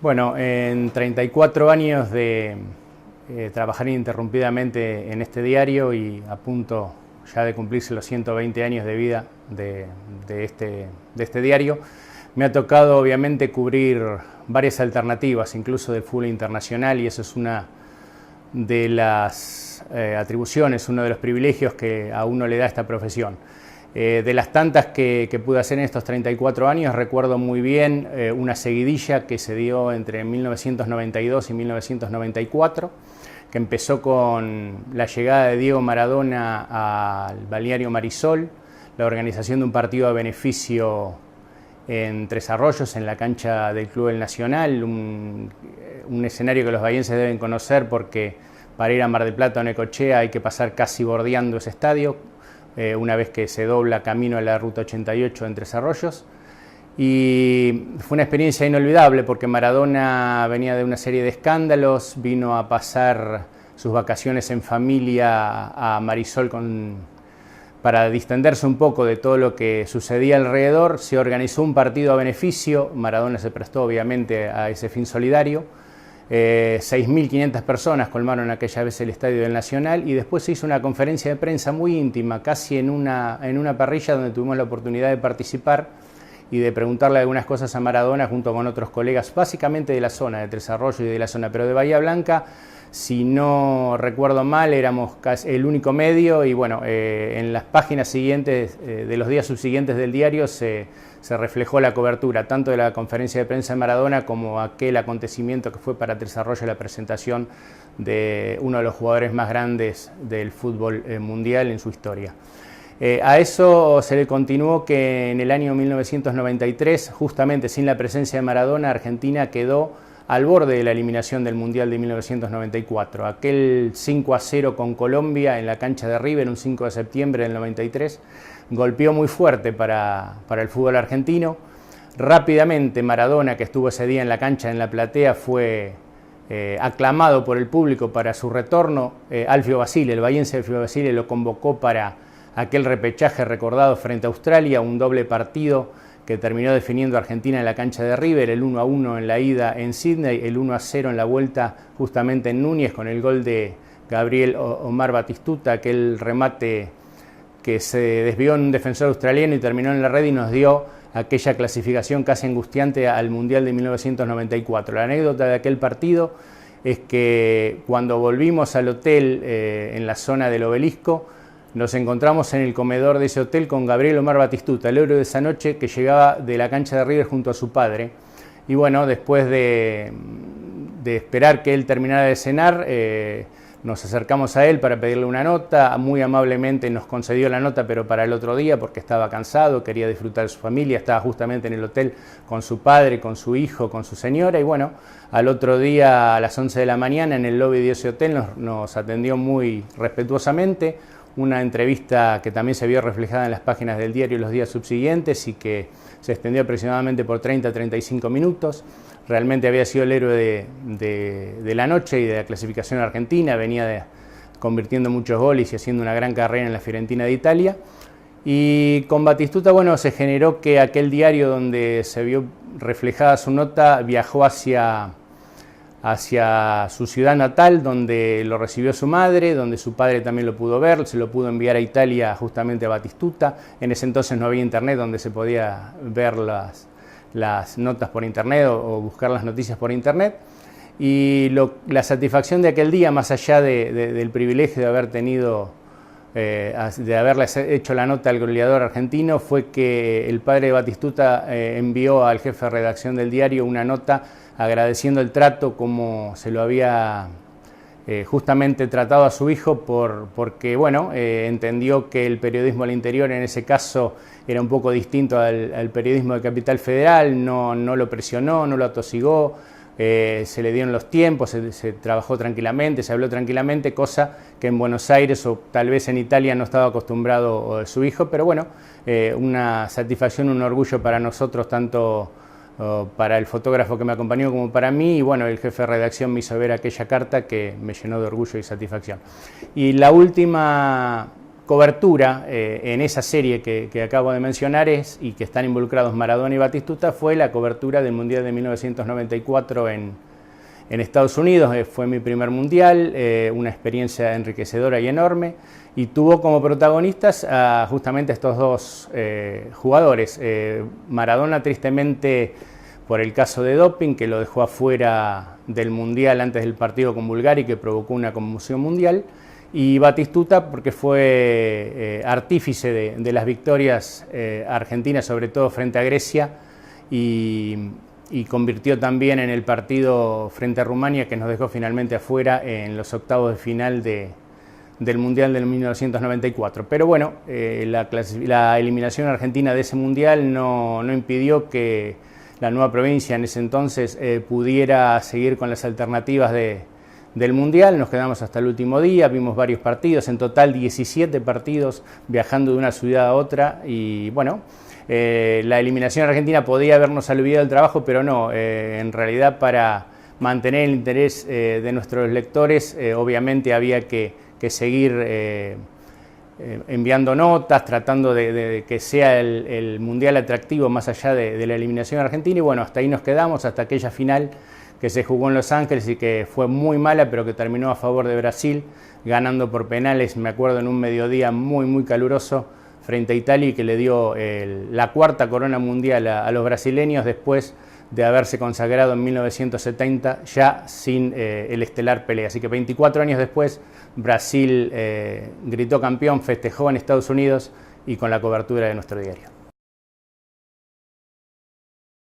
Bueno, en 34 años de trabajar ininterrumpidamente en este diario y a punto ya de cumplirse los 120 años de vida de este diario, me ha tocado obviamente cubrir varias alternativas, incluso del fútbol internacional, y eso es una de las atribuciones, uno de los privilegios que a uno le da esta profesión. De las tantas que pude hacer en estos 34 años, recuerdo muy bien una seguidilla que se dio entre 1992 y 1994, que empezó con la llegada de Diego Maradona al balneario Marisol, la organización de un partido a beneficio en Tres Arroyos, en la cancha del Club del Nacional, un escenario que los bahienses deben conocer porque para ir a Mar del Plata o Necochea hay que pasar casi bordeando ese estadio, una vez que se dobla camino a la Ruta 88 en Tres Arroyos. Y fue una experiencia inolvidable porque Maradona venía de una serie de escándalos, vino a pasar sus vacaciones en familia a Marisol para distenderse un poco de todo lo que sucedía alrededor. Se organizó un partido a beneficio, Maradona se prestó obviamente a ese fin solidario. 6.500 personas colmaron aquella vez el Estadio del Nacional, y después se hizo una conferencia de prensa muy íntima, casi en una parrilla donde tuvimos la oportunidad de participar y de preguntarle algunas cosas a Maradona junto con otros colegas, básicamente de la zona de Tres Arroyos y de la zona, pero de Bahía Blanca, si no recuerdo mal, éramos casi el único medio, y bueno, en las páginas siguientes de los días subsiguientes del diario se reflejó la cobertura, tanto de la conferencia de prensa de Maradona como aquel acontecimiento que fue para Tres Arroyos, la presentación de uno de los jugadores más grandes del fútbol mundial en su historia. A eso se le continuó que en el año 1993, justamente sin la presencia de Maradona, Argentina quedó al borde de la eliminación del Mundial de 1994. Aquel 5-0 con Colombia en la cancha de River, un 5 de septiembre del 93, golpeó muy fuerte para el fútbol argentino. Rápidamente Maradona, que estuvo ese día en la cancha, en la platea, fue aclamado por el público para su retorno. Alfio Basile, el bahiense Alfio Basile, lo convocó para aquel repechaje recordado frente a Australia, un doble partido que terminó definiendo a Argentina en la cancha de River, el 1-1 en la ida en Sydney, el 1-0 en la vuelta justamente en Núñez, con el gol de Gabriel Omar Batistuta, aquel remate que se desvió en un defensor australiano y terminó en la red y nos dio aquella clasificación casi angustiante al Mundial de 1994. La anécdota de aquel partido es que cuando volvimos al hotel en la zona del Obelisco, nos encontramos en el comedor de ese hotel con Gabriel Omar Batistuta, el héroe de esa noche, que llegaba de la cancha de River junto a su padre. Y bueno, después de esperar que él terminara de cenar, nos acercamos a él para pedirle una nota. Muy amablemente nos concedió la nota, pero para el otro día, porque estaba cansado, quería disfrutar de su familia, estaba justamente en el hotel con su padre, con su hijo, con su señora. Y bueno, al otro día a las 11 de la mañana en el lobby de ese hotel nos atendió muy respetuosamente. Una entrevista que también se vio reflejada en las páginas del diario los días subsiguientes y que se extendió aproximadamente por 30-35 minutos. Realmente había sido el héroe de la noche y de la clasificación argentina, venía convirtiendo muchos goles y haciendo una gran carrera en la Fiorentina de Italia. Y con Batistuta, bueno, se generó que aquel diario donde se vio reflejada su nota viajó hacia su ciudad natal, donde lo recibió su madre, donde su padre también lo pudo ver, se lo pudo enviar a Italia justamente a Batistuta. En ese entonces no había internet donde se podía ver las notas por internet o buscar las noticias por internet. Y la satisfacción de aquel día, más allá del privilegio de haber tenido, de haberle hecho la nota al goleador argentino, fue que el padre de Batistuta envió al jefe de redacción del diario una nota agradeciendo el trato como se lo había justamente tratado a su hijo, porque bueno, entendió que el periodismo al interior en ese caso era un poco distinto al periodismo de Capital Federal, no lo presionó, no lo atosigó, se le dieron los tiempos, se trabajó tranquilamente, se habló tranquilamente, cosa que en Buenos Aires o tal vez en Italia no estaba acostumbrado su hijo, pero bueno, una satisfacción, un orgullo para nosotros, tanto para el fotógrafo que me acompañó como para mí, y bueno, el jefe de redacción me hizo ver aquella carta que me llenó de orgullo y satisfacción. Y la última cobertura en esa serie que acabo de mencionar y que están involucrados Maradona y Batistuta fue la cobertura del Mundial de 1994 en Estados Unidos. Fue mi primer mundial, una experiencia enriquecedora y enorme, y tuvo como protagonistas justamente a estos dos jugadores. Maradona, tristemente, por el caso de doping, que lo dejó afuera del mundial antes del partido con Bulgaria y que provocó una conmoción mundial, y Batistuta porque fue artífice de las victorias argentinas, sobre todo frente a Grecia, y convirtió también en el partido frente a Rumania, que nos dejó finalmente afuera en los octavos de final del Mundial del 1994. Pero bueno, la eliminación argentina de ese Mundial no impidió que la nueva provincia en ese entonces pudiera seguir con las alternativas del Mundial. Nos quedamos hasta el último día, vimos varios partidos, en total 17 partidos viajando de una ciudad a otra, y bueno, la eliminación argentina podía habernos aliviado el trabajo, pero no, en realidad para mantener el interés de nuestros lectores, obviamente había que seguir enviando notas, tratando de que sea el Mundial atractivo más allá de la eliminación argentina, y bueno, hasta ahí nos quedamos, hasta aquella final que se jugó en Los Ángeles y que fue muy mala, pero que terminó a favor de Brasil, ganando por penales, me acuerdo, en un mediodía muy caluroso frente a Italia, y que le dio la cuarta corona mundial a los brasileños después de haberse consagrado en 1970 ya sin el estelar Pelé. Así que 24 años después Brasil gritó campeón, festejó en Estados Unidos y con la cobertura de nuestro diario.